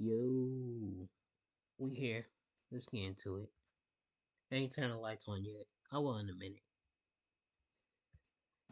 Yo, we here. Let's get into it. I ain't turned the lights on yet. I will in a minute.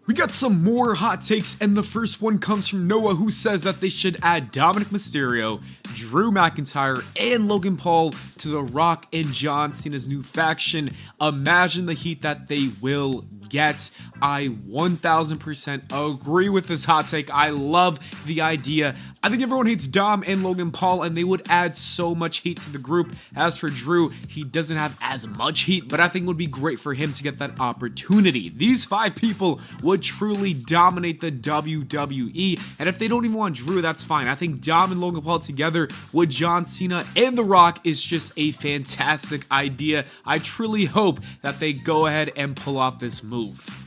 We got some more hot takes, and the first one comes from Noah, who says that they should add Dominic Mysterio, Drew McIntyre, and Logan Paul to The Rock and John Cena's new faction. Imagine the heat that they will get. I 1000% agree with this hot take. I love the idea. I think everyone hates Dom and Logan Paul, and they would add so much heat to the group. As for Drew, he doesn't have as much heat, but I think it would be great for him to get that opportunity. These 5 people would truly dominate the WWE, and if they don't even want Drew, that's fine. I think Dom and Logan Paul together with John Cena and The Rock is just a fantastic idea. I truly hope that they go ahead and pull off this move.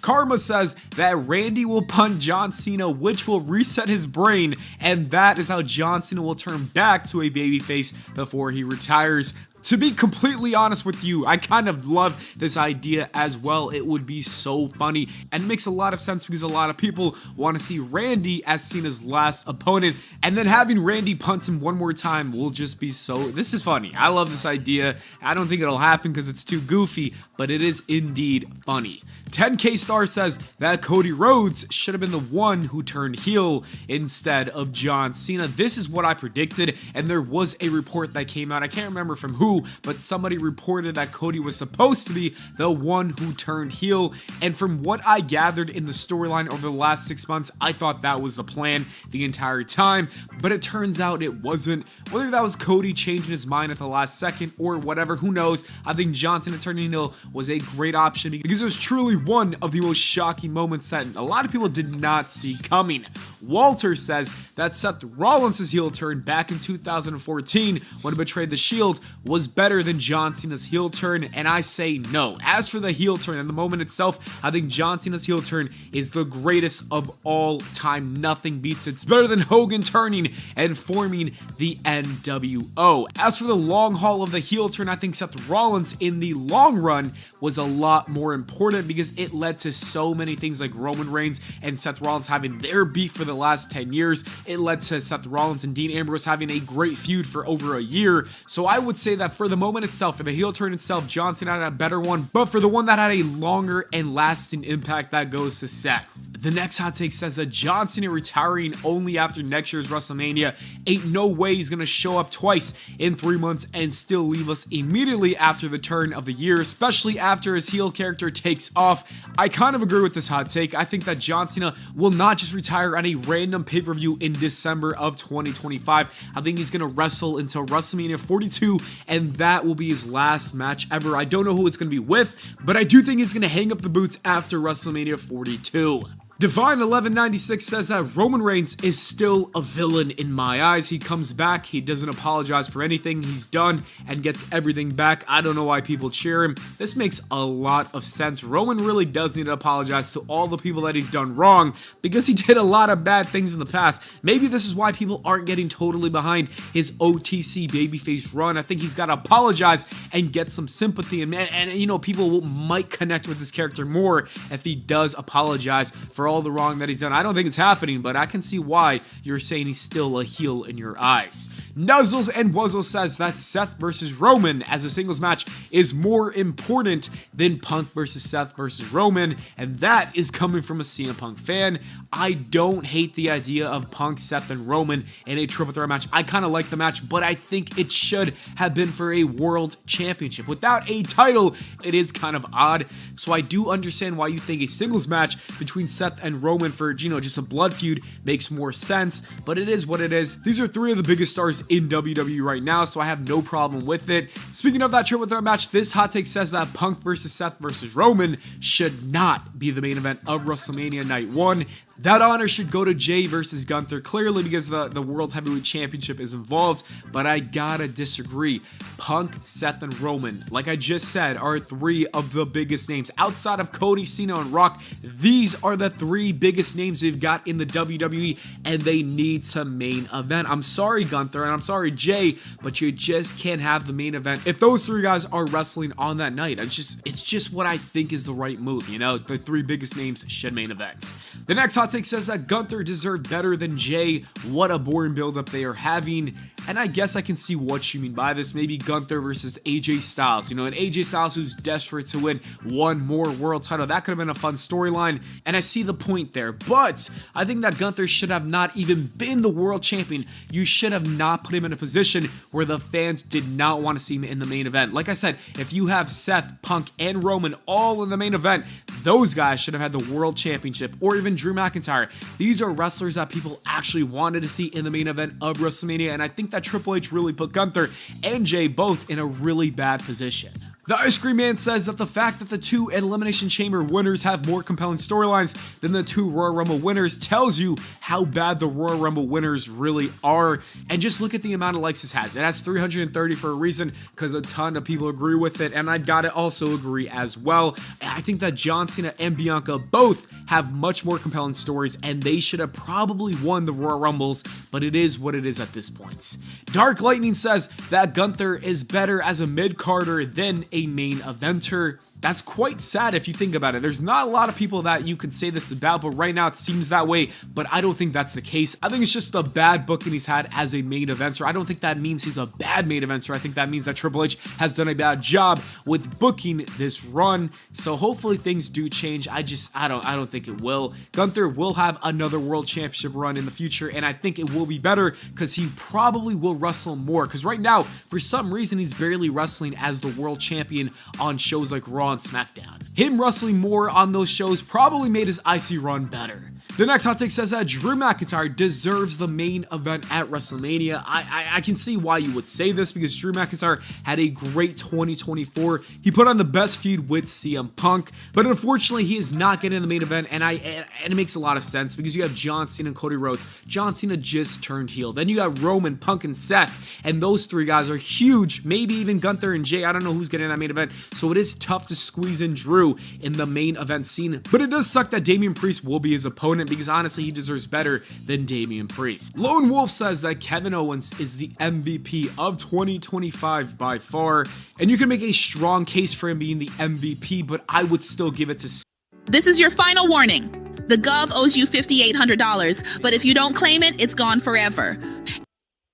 Karma says that Randy will punt John Cena, which will reset his brain, and that is how John Cena will turn back to a babyface before he retires. To be completely honest with you, I kind of love this idea as well. It would be so funny, and it makes a lot of sense because a lot of people want to see Randy as Cena's last opponent, and then having Randy punt him one more time will just be so... This is funny. I love this idea. I don't think it'll happen because it's too goofy, but it is indeed funny. 10K Star says that Cody Rhodes should have been the one who turned heel instead of John Cena. This is what I predicted, and there was a report that came out. I can't remember from who, but somebody reported that Cody was supposed to be the one who turned heel, and from what I gathered in the storyline over the last 6 months, I thought that was the plan the entire time, but it turns out it wasn't. Whether that was Cody changing his mind at the last second or whatever, who knows. I think John Cena turning heel was a great option because it was truly one of the most shocking moments that a lot of people did not see coming. Walter says that Seth Rollins' heel turn back in 2014 when he betrayed the Shield was better than John Cena's heel turn, and I say no. As for the heel turn and the moment itself, I think John Cena's heel turn is the greatest of all time. Nothing beats it. It's better than Hogan turning and forming the NWO. As for the long haul of the heel turn, I think Seth Rollins in the long run was a lot more important because it led to so many things like Roman Reigns and Seth Rollins having their beef for the last 10 years. It led to Seth Rollins and Dean Ambrose having a great feud for over a year. So I would say that for the moment itself, for the heel turn itself, John Cena had a better one, but for the one that had a longer and lasting impact, that goes to Seth. The next hot take says that John Cena retiring only after next year's WrestleMania. Ain't no way he's gonna show up twice in 3 months and still leave us immediately after the turn of the year, especially after his heel character takes off. I kind of agree with this hot take. I think that John Cena will not just retire at a random pay-per-view in December of 2025. I think he's gonna wrestle until WrestleMania 42, and that will be his last match ever. I don't know who it's gonna be with, but I do think he's gonna hang up the boots after WrestleMania 42. Divine 1196 says that Roman Reigns is still a villain in my eyes. He comes back, he doesn't apologize for anything he's done, and gets everything back. I don't know why people cheer him. This makes a lot of sense. Roman really does need to apologize to all the people that he's done wrong because he did a lot of bad things in the past. Maybe this is why people aren't getting totally behind his OTC babyface run. I think he's got to apologize and get some sympathy, and you know, people might connect with his character more if he does apologize for all the wrong that he's done. I don't think it's happening, but I can see why you're saying he's still a heel in your eyes. Nuzzles and Wuzzle says that Seth versus Roman as a singles match is more important than Punk versus Seth versus Roman, and that is coming from a CM Punk fan. I don't hate the idea of Punk, Seth, and Roman in a triple threat match. I kind of like the match, but I think it should have been for a world championship. Without a title, it is kind of odd, so I do understand why you think a singles match between Seth and Roman for, you know, just a blood feud makes more sense, but it is what it is. These are 3 of the biggest stars in WWE right now, so I have no problem with it. Speaking of that triple threat match, this hot take says that Punk versus Seth versus Roman should not be the main event of WrestleMania Night 1. That honor should go to Jay versus Gunther, clearly because the World Heavyweight Championship is involved, but I gotta disagree. Punk, Seth, and Roman, like I just said, are 3 of the biggest names. Outside of Cody, Cena, and Rock, these are the 3 biggest names they've got in the WWE, and they need to main event. I'm sorry, Gunther, and I'm sorry, Jay, but you just can't have the main event if those 3 guys are wrestling on that night. It's just what I think is the right move, you know? The 3 biggest names should main events. The next hot hot take says that Gunther deserved better than Jay. What a boring build-up they are having. And I guess I can see what you mean by this. Maybe Gunther versus AJ Styles. You know, an AJ Styles who's desperate to win one more world title. That could have been a fun storyline. And I see the point there. But I think that Gunther should have not even been the world champion. You should have not put him in a position where the fans did not want to see him in the main event. Like I said, if you have Seth, Punk, and Roman all in the main event, those guys should have had the world championship, or even Drew McIntyre. These are wrestlers that people actually wanted to see in the main event of WrestleMania, and I think that Triple H really put Gunther and Jay both in a really bad position. The Ice Cream Man says that the fact that the two Elimination Chamber winners have more compelling storylines than the two Royal Rumble winners tells you how bad the Royal Rumble winners really are. And just look at the amount of likes this has. It has 330 for a reason, because a ton of people agree with it, and I gotta also agree as well. I think that John Cena and Bianca both have much more compelling stories, and they should have probably won the Royal Rumbles, but it is what it is at this point. Dark Lightning says that Gunther is better as a mid-carder than a main eventer. That's quite sad if you think about it. There's not a lot of people that you could say this about, but right now it seems that way, but I don't think that's the case. I think it's just the bad booking he's had as a main eventer. I don't think that means he's a bad main eventer. I think that means that Triple H has done a bad job with booking this run. So hopefully things do change. I don't think it will. Gunther will have another world championship run in the future, and I think it will be better because he probably will wrestle more. Because right now, for some reason, he's barely wrestling as the world champion on shows like Raw and SmackDown. Him wrestling more on those shows probably made his IC run better. The next hot take says that Drew McIntyre deserves the main event at WrestleMania. I can see why you would say this, because Drew McIntyre had a great 2024. He put on the best feud with CM Punk, but unfortunately he is not getting in the main event, and it makes a lot of sense because you have John Cena and Cody Rhodes. John Cena just turned heel. Then you got Roman, Punk, and Seth, and those three guys are huge. Maybe even Gunther and Jay. I don't know who's getting in that main event, so it is tough to squeeze in Drew in the main event scene, but it does suck that Damian Priest will be his opponent, because honestly he deserves better than Damian Priest. Lone Wolf says that Kevin Owens is the MVP of 2025 by far, and you can make a strong case for him being the MVP, but I would still give it to... This is your final warning. The Gov owes you $5,800, but if you don't claim it, it's gone forever.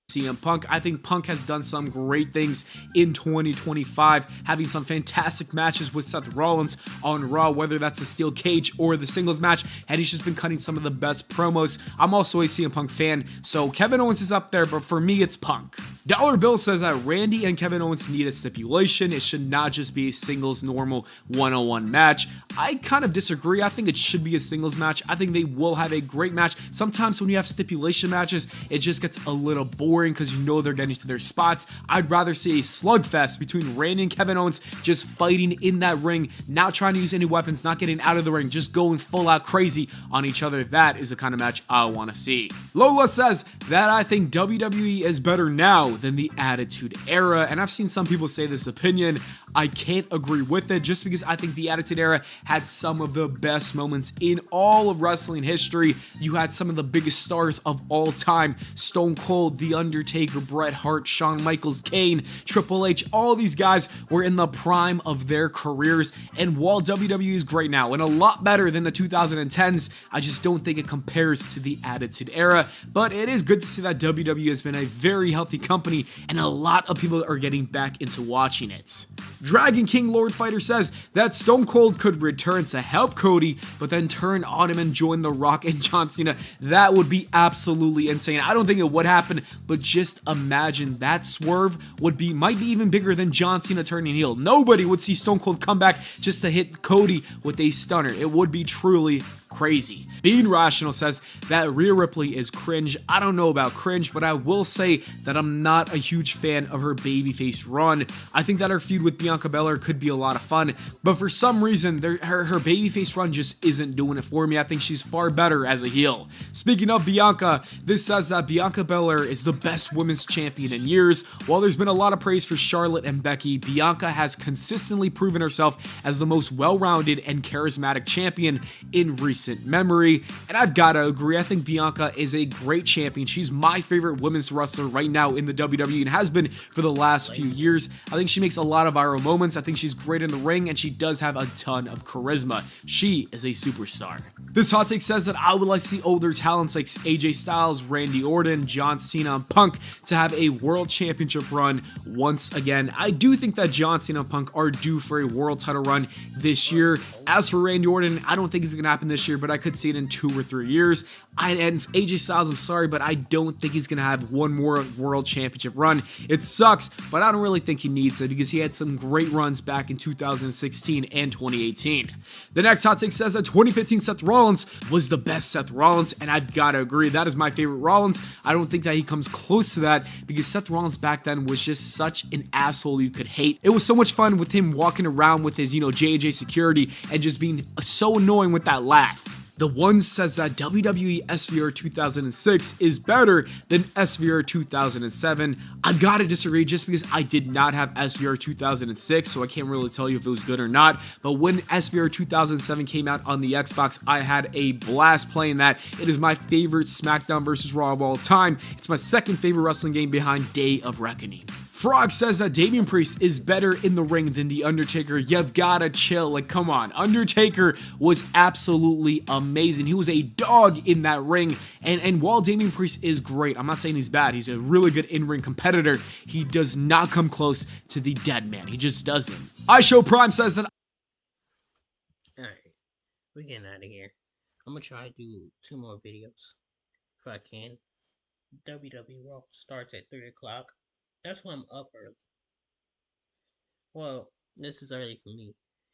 CM Punk. I think Punk has done some great things in 2025, having some fantastic matches with Seth Rollins on Raw, whether that's a steel cage or the singles match, and he's just been cutting some of the best promos. I'm also a CM Punk fan, so Kevin Owens is up there, but for me, it's Punk. Dollar Bill says that Randy and Kevin Owens need a stipulation. It should not just be a singles normal one-on-one match. I kind of disagree. I think it should be a singles match. I think they will have a great match. Sometimes when you have stipulation matches, it just gets a little boring because you know they're getting to their spots. I'd rather see a slugfest between Randy and Kevin Owens just fighting in that ring, not trying to use any weapons, not getting out of the ring, just going full out crazy on each other. That is the kind of match I want to see. Lola says that I think WWE is better now than the Attitude Era, and I've seen some people say this opinion. I can't agree with it, just because I think the Attitude Era had some of the best moments in all of wrestling history. You had some of the biggest stars of all time: Stone Cold, The Undertaker, Bret Hart, Shawn Michaels, Kane, Triple H. All these guys were in the prime of their careers, and while WWE is great now and a lot better than the 2010s, I just don't think it compares to the Attitude Era. But it is good to see that WWE has been a very healthy company, and a lot of people are getting back into watching it. Dragon King Lord Fighter says that Stone Cold could return to help Cody, but then turn on him and join The Rock and John Cena. That would be absolutely insane. I don't think it would happen, but just imagine that swerve might be even bigger than John Cena turning heel. Nobody would see Stone Cold come back just to hit Cody with a stunner. It would be truly crazy. Being Rational says that Rhea Ripley is cringe. I don't know about cringe, but I will say that I'm not a huge fan of her babyface run. I think that her feud with Bianca Belair could be a lot of fun, but for some reason, her babyface run just isn't doing it for me. I think she's far better as a heel. Speaking of Bianca, this says that Bianca Belair is the best women's champion in years. While there's been a lot of praise for Charlotte and Becky, Bianca has consistently proven herself as the most well-rounded and charismatic champion in recent memory, and I've got to agree. I think Bianca is a great champion. She's my favorite women's wrestler right now in the WWE and has been for the last few years. I think she makes a lot of our viral moments. I think she's great in the ring, and she does have a ton of charisma. She is a superstar. This hot take says that I would like to see older talents like AJ Styles, Randy Orton, John Cena, and Punk to have a world championship run once again. I do think that John Cena and Punk are due for a world title run this year. As for Randy Orton, I don't think it's going to happen this year, but I could see it in 2 or 3 years. And AJ Styles, I'm sorry, but I don't think he's going to have one more world championship run. It sucks, but I don't really think he needs it because he had some great runs back in 2016 and 2018. The next hot take says that 2015 Seth Rollins was the best Seth Rollins, and I've got to agree. That is my favorite Rollins. I don't think that he comes close to that because Seth Rollins back then was just such an asshole you could hate. It was so much fun with him walking around with his, J&J security and just being so annoying with that laugh. The One says that WWE SVR 2006 is better than SVR 2007. I've got to disagree just because I did not have SVR 2006, so I can't really tell you if it was good or not. But when SVR 2007 came out on the Xbox, I had a blast playing that. It is my favorite SmackDown vs. Raw of all time. It's my second favorite wrestling game behind Day of Reckoning. Frog says that Damian Priest is better in the ring than The Undertaker. You've gotta chill. Like, come on. Undertaker was absolutely amazing. He was a dog in that ring. And while Damian Priest is great, I'm not saying he's bad. He's a really good in-ring competitor. He does not come close to the Dead Man. He just doesn't. iShow Prime says that... Alright, we're getting out of here. I'm gonna try to do 2 more videos if I can. WWE Raw starts at 3 o'clock. That's when I'm up early. Well, this is early for me.